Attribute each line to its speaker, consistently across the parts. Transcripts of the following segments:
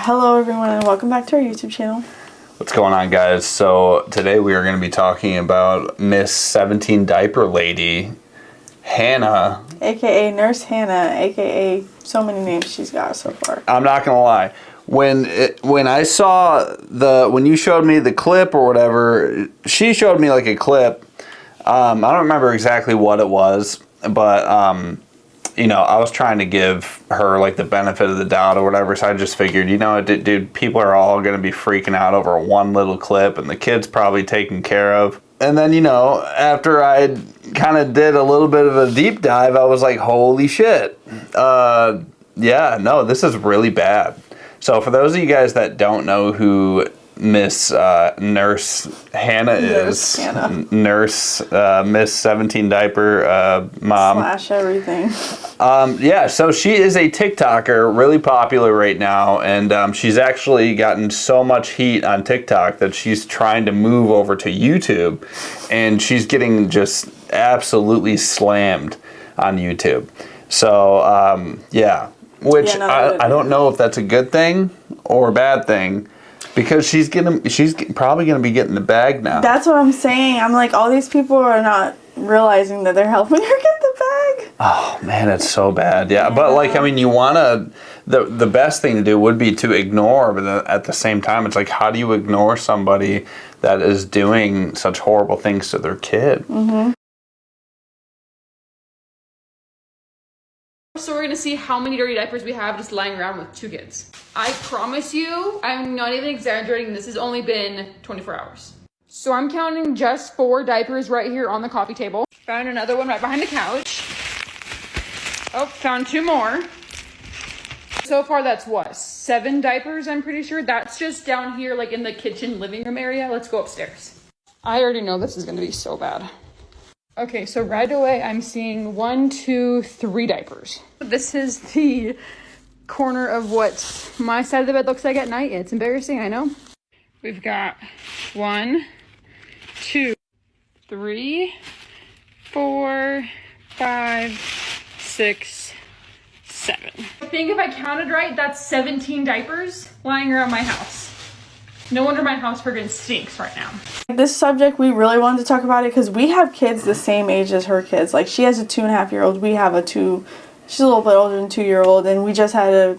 Speaker 1: Hello everyone and welcome back to our YouTube channel.
Speaker 2: What's going on, guys? So today we are going to be talking about Miss 17 Diaper Lady, Hannah.
Speaker 1: AKA Nurse Hannah, AKA so many names she's got so far.
Speaker 2: I'm not going to lie. When I saw when you showed me the clip or whatever, she showed me like a clip. I don't remember exactly what it was, but you know, I was trying to give her like the benefit of the doubt or whatever, so I just figured, you know, dude, people are all going to be freaking out over one little clip, and the kid's probably taken care of. And then, you know, after I kind of did a little bit of a deep dive, I was like, holy shit. Yeah, no, this is really bad. So for those of you guys that don't know who Miss Nurse Hannah is, Nurse Miss 17 Diaper Mom
Speaker 1: slash everything.
Speaker 2: Yeah, so she is a TikToker, really popular right now, and she's actually gotten so much heat on TikTok that she's trying to move over to YouTube, and she's getting just absolutely slammed on YouTube. So yeah, which I don't know if that's a good thing or a bad thing. Because she's probably gonna be getting the bag now.
Speaker 1: That's what I'm saying. I'm like, all these people are not realizing that they're helping her get the bag.
Speaker 2: Oh man, it's so bad. Yeah, but like, I mean, you wanna the best thing to do would be to ignore, but at the same time, it's like, how do you ignore somebody that is doing such horrible things to their kid?
Speaker 1: Mm-hmm.
Speaker 3: So we're gonna see how many dirty diapers we have just lying around with two kids. I promise you, I'm not even exaggerating, this has only been 24 hours. So I'm counting just 4 diapers right here on the coffee table. Found another one right behind the couch. Oh, found 2 more. So far that's what, 7 diapers, I'm pretty sure. That's just down here, like in the kitchen living room area. Let's go upstairs. I already know this is gonna be so bad. Okay, so right away I'm seeing 1, 2, 3 diapers. This is the corner of what my side of the bed looks like at night. It's embarrassing, I know. We've got 1, 2, 3, 4, 5, 6, 7. I think if I counted right, that's 17 diapers lying around my house. No wonder my house friggin' stinks right now.
Speaker 1: This subject, we really wanted to talk about it because we have kids the same age as her kids. Like, she has a 2.5-year-old. We have she's a little bit older than 2-year-old, and we just had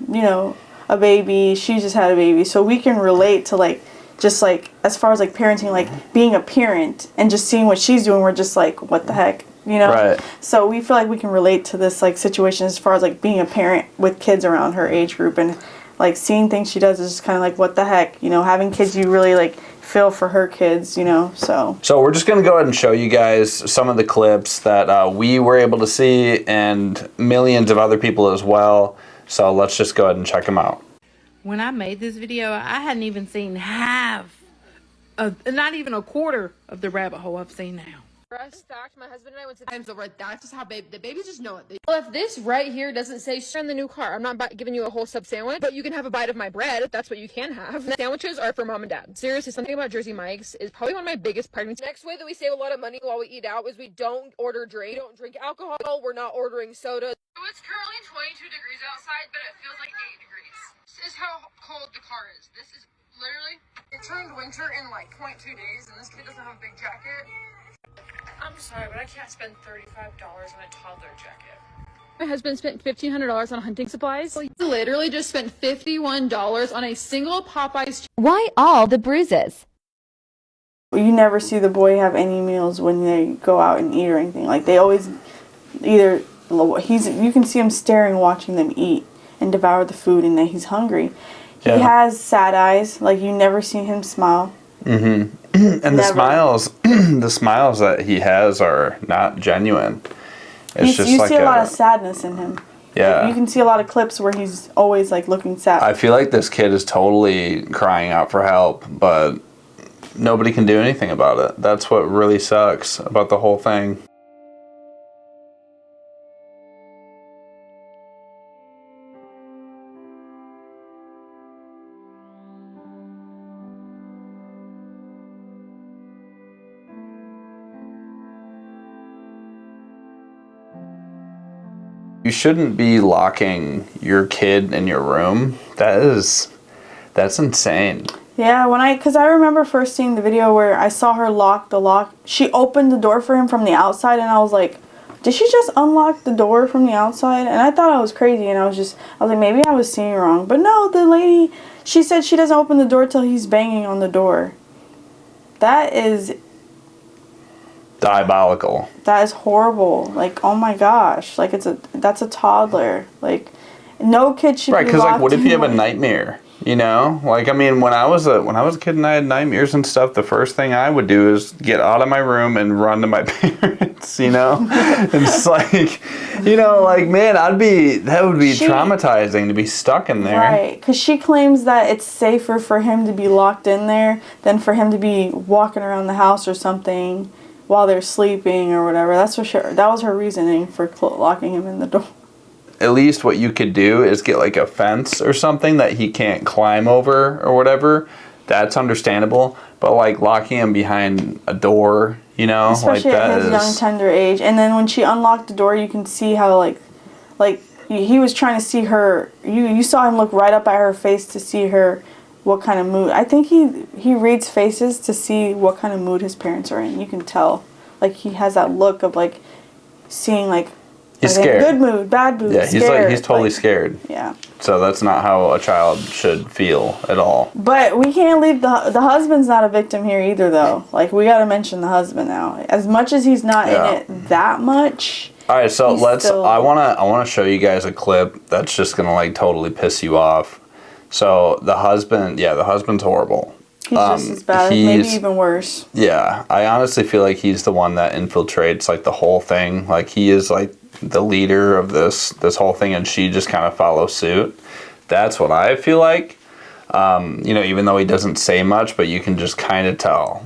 Speaker 1: a baby. She just had a baby. So we can relate to, like, just like, as far as like parenting, like being a parent and just seeing what she's doing, we're just like, what the heck, you know?
Speaker 2: Right.
Speaker 1: So we feel like we can relate to this like situation as far as like being a parent with kids around her age group, and like seeing things she does is just kind of like, what the heck, you know? Having kids, you really like feel for her kids, you know? So
Speaker 2: we're just gonna go ahead and show you guys some of the clips that we were able to see, and millions of other people as well. So let's just go ahead and check them out.
Speaker 4: When I made this video, I hadn't even seen half of, not even a quarter of the rabbit hole I've seen now.
Speaker 3: Stacked, my husband and I went to times over. That's just how the babies just know it. Well, if this right here doesn't say "share in the new car," I'm not giving you a whole sub sandwich, but you can have a bite of my bread if that's what you can have. The sandwiches are for mom and dad. Seriously, something about Jersey Mike's is probably one of my biggest pregnancy. Next way that we save a lot of money while we eat out is we don't order drink. We don't drink alcohol. We're not ordering soda. So it's currently 22 degrees outside, but it feels like 8 degrees. This is how cold the car is. This is literally, it turned winter in like 0.2 days, and this kid doesn't have a big jacket. I'm sorry, but I can't spend $35 on a toddler jacket. My husband spent $1,500 on hunting supplies. He literally just spent $51 on a single Popeyes.
Speaker 5: Why all the bruises?
Speaker 1: you never see the boy have any meals when they go out and eat or anything. Like, they always either you can see him staring, watching them eat and devour the food, and that he's hungry. He has sad eyes. Like, you never see him smile.
Speaker 2: Mm-hmm. And the smiles that he has are not genuine. It's just
Speaker 1: you
Speaker 2: like
Speaker 1: see a lot of sadness in him.
Speaker 2: Yeah.
Speaker 1: Like, you can see a lot of clips where he's always like looking sad.
Speaker 2: I feel like this kid is totally crying out for help, but nobody can do anything about it. That's what really sucks about the whole thing. You shouldn't be locking your kid in your room. That is That's insane.
Speaker 1: Yeah, because I remember first seeing the video where I saw her lock the lock. She opened the door for him from the outside, and I was like, did she just unlock the door from the outside? And I thought I was crazy, and I was like, maybe I was seeing wrong. But no, the lady, she said she doesn't open the door till he's banging on the door. That is
Speaker 2: diabolical.
Speaker 1: That is horrible. Like, oh my gosh. Like, that's a toddler. Like, no kid should be locked in.
Speaker 2: Right, because like, what if you have a nightmare? You know, like, I mean, when I was a kid and I had nightmares and stuff, the first thing I would do is get out of my room and run to my parents. You know, and it's like, you know, like, man, that would be traumatizing to be stuck in there.
Speaker 1: Right, because she claims that it's safer for him to be locked in there than for him to be walking around the house or something while they're sleeping or whatever. That's for sure. That was her reasoning for locking him in the door.
Speaker 2: At least what you could do is get like a fence or something that he can't climb over or whatever. That's understandable. But like locking him behind a door, you know,
Speaker 1: especially
Speaker 2: like
Speaker 1: at his young, tender age. And then when she unlocked the door, you can see how like he was trying to see her. You saw him look right up at her face to see her, what kind of mood. I think he reads faces to see what kind of mood his parents are in. You can tell. Like, he has that look of like seeing like,
Speaker 2: he's scared.
Speaker 1: Good mood, bad mood.
Speaker 2: Yeah,
Speaker 1: scared.
Speaker 2: he's totally scared.
Speaker 1: Yeah.
Speaker 2: So that's not how a child should feel at all.
Speaker 1: But we can't leave the husband's not a victim here either, though. Like, we got to mention the husband now. As much as he's not in it that much.
Speaker 2: All right, so I wanna show you guys a clip that's just gonna like totally piss you off. So the husband's horrible.
Speaker 1: He's just as bad, maybe even worse.
Speaker 2: Yeah, I honestly feel like he's the one that infiltrates like the whole thing. Like, he is like the leader of this whole thing, and she just kind of follows suit. That's what I feel like. You know, even though he doesn't say much, but you can just kind of tell.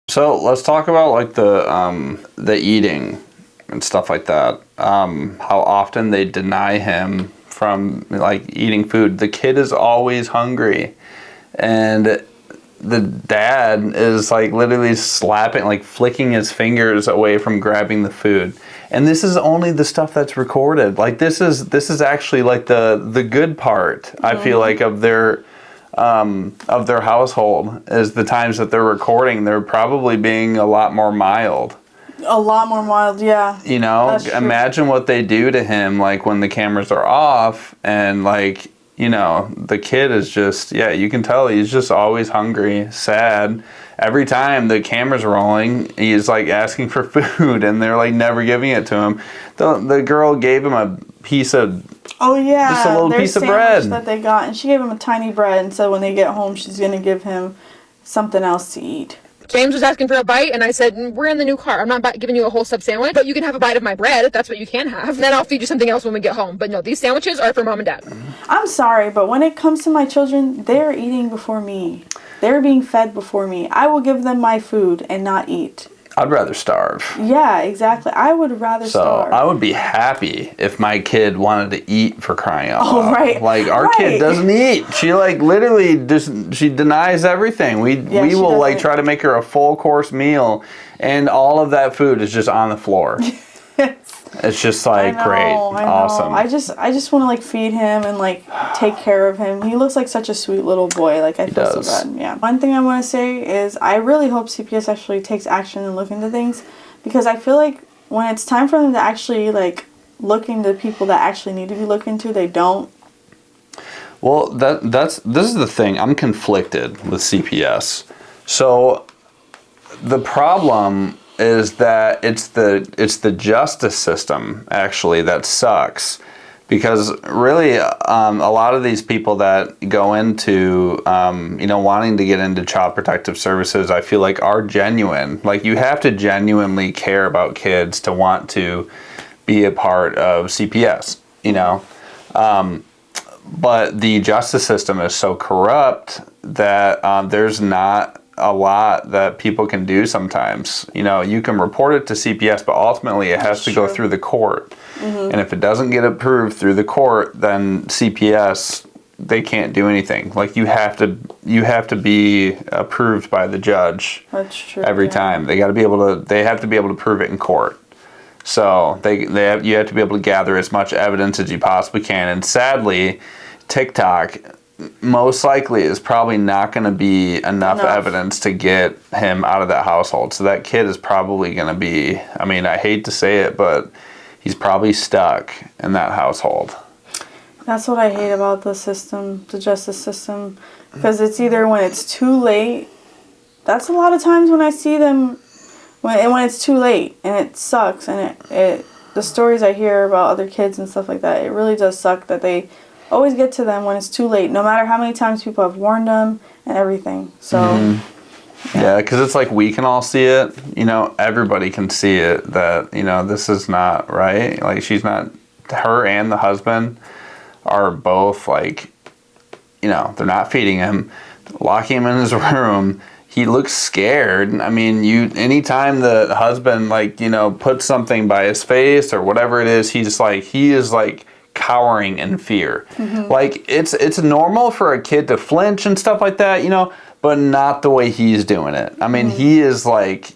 Speaker 2: So let's talk about like the eating and stuff like that. How often they deny him from like eating food. The kid is always hungry, and the dad is like literally slapping, like flicking his fingers away from grabbing the food. And this is only the stuff that's recorded. Like, this is actually like the good part. I feel like of their household is the times that they're recording. They're probably being a lot more mild.
Speaker 1: A lot more mild, yeah.
Speaker 2: You know, imagine what they do to him, like, when the cameras are off, and like, you know, the kid is just, yeah, you can tell he's just always hungry, sad. Every time the camera's rolling, he's like asking for food, and they're like never giving it to him. The girl gave him a piece of,
Speaker 1: oh yeah,
Speaker 2: just a little piece of bread
Speaker 1: that they got, and she gave him a tiny bread, and said when they get home, she's gonna give him something else to eat.
Speaker 3: James was asking for a bite, and I said, we're in the new car. I'm not giving you a whole sub sandwich, but you can have a bite of my bread if that's what you can have. Then I'll feed you something else when we get home. But no, these sandwiches are for mom and dad.
Speaker 1: I'm sorry, but when it comes to my children, they're eating before me. They're being fed before me. I will give them my food and not eat.
Speaker 2: I'd rather starve.
Speaker 1: Yeah, exactly. I would rather starve.
Speaker 2: So I would be happy if my kid wanted to eat, for crying out loud.
Speaker 1: Right.
Speaker 2: Like, our kid doesn't eat. She like literally she denies everything. We will like try to make her a full course meal, and all of that food is just on the floor. It's just like, great, awesome.
Speaker 1: I just want to like feed him and like take care of him. He looks like such a sweet little boy. Like, I feel so bad. Yeah. One thing I want to say is I really hope CPS actually takes action and look into things, because I feel like when it's time for them to actually like look into people that actually need to be looked into, they don't.
Speaker 2: Well, this is the thing. I'm conflicted with CPS. So the problem is that it's the justice system actually that sucks, because really a lot of these people that go into you know, wanting to get into child protective services, I feel like are genuine. Like, you have to genuinely care about kids to want to be a part of CPS, you know. But the justice system is so corrupt that there's not a lot that people can do sometimes. You know, you can report it to CPS, but ultimately it has to go through the court. And if it doesn't get approved through the court, then CPS they can't do anything. Like you have to be approved by the judge.
Speaker 1: That's true.
Speaker 2: Every time they have to be able to prove it in court. So you have to be able to gather as much evidence as you possibly can. And sadly, TikTok most likely is probably not going to be enough evidence to get him out of that household. So that kid is probably going to be, I mean, I hate to say it, but he's probably stuck in that household.
Speaker 1: That's what I hate about the system, the justice system, because it's either when it's too late. That's a lot of times when I see them when it's too late, and it sucks. And it the stories I hear about other kids and stuff like that, it really does suck that they always get to them when it's too late, no matter how many times people have warned them and everything. So,
Speaker 2: yeah, because it's like we can all see it. You know, everybody can see it that, you know, this is not right. Like, she's not, her and the husband are both like, you know, they're not feeding him, locking him in his room. He looks scared. I mean, anytime the husband, like, you know, puts something by his face or whatever it is, he is like cowering in fear. Like, it's normal for a kid to flinch and stuff like that, you know, but not the way he's doing it. I mean, he's like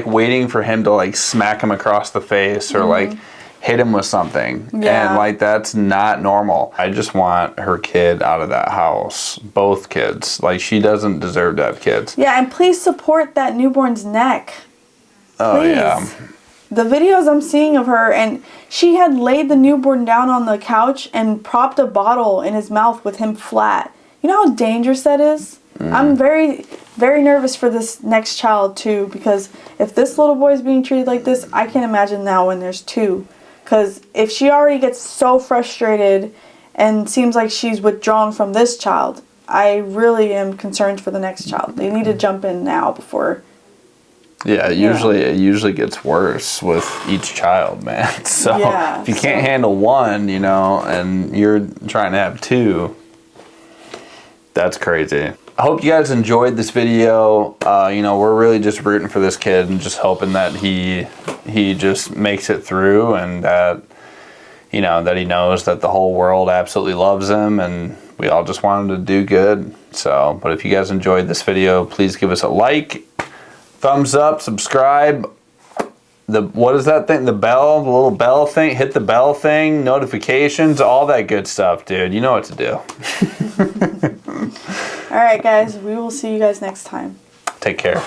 Speaker 2: waiting for him to like smack him across the face or like hit him with something.
Speaker 1: Yeah.
Speaker 2: And like, that's not normal. I just want her kid out of that house. Both kids. Like, she doesn't deserve to have kids.
Speaker 1: yeah, and please support that newborn's neck.
Speaker 2: Oh,
Speaker 1: Please.
Speaker 2: yeah.
Speaker 1: The videos I'm seeing of her, and she had laid the newborn down on the couch and propped a bottle in his mouth with him flat. You know how dangerous that is? I'm very, very nervous for this next child too, because if this little boy is being treated like this, I can't imagine now when there's two. Because if she already gets so frustrated and seems like she's withdrawn from this child, I really am concerned for the next child. They need to jump in now before.
Speaker 2: Yeah, it usually gets worse with each child, man. So
Speaker 1: Yeah,
Speaker 2: if you can't handle one, you know, and you're trying to have two, that's crazy. I hope you guys enjoyed this video. You know, we're really just rooting for this kid and just hoping that he just makes it through, and that, you know, that he knows that the whole world absolutely loves him, and we all just want him to do good. So, but if you guys enjoyed this video, please give us a like, thumbs up, subscribe. What is that thing? The little bell thing. Hit the bell thing, notifications, all that good stuff, dude. You know what to do.
Speaker 1: All right, guys, we will see you guys next time.
Speaker 2: Take care.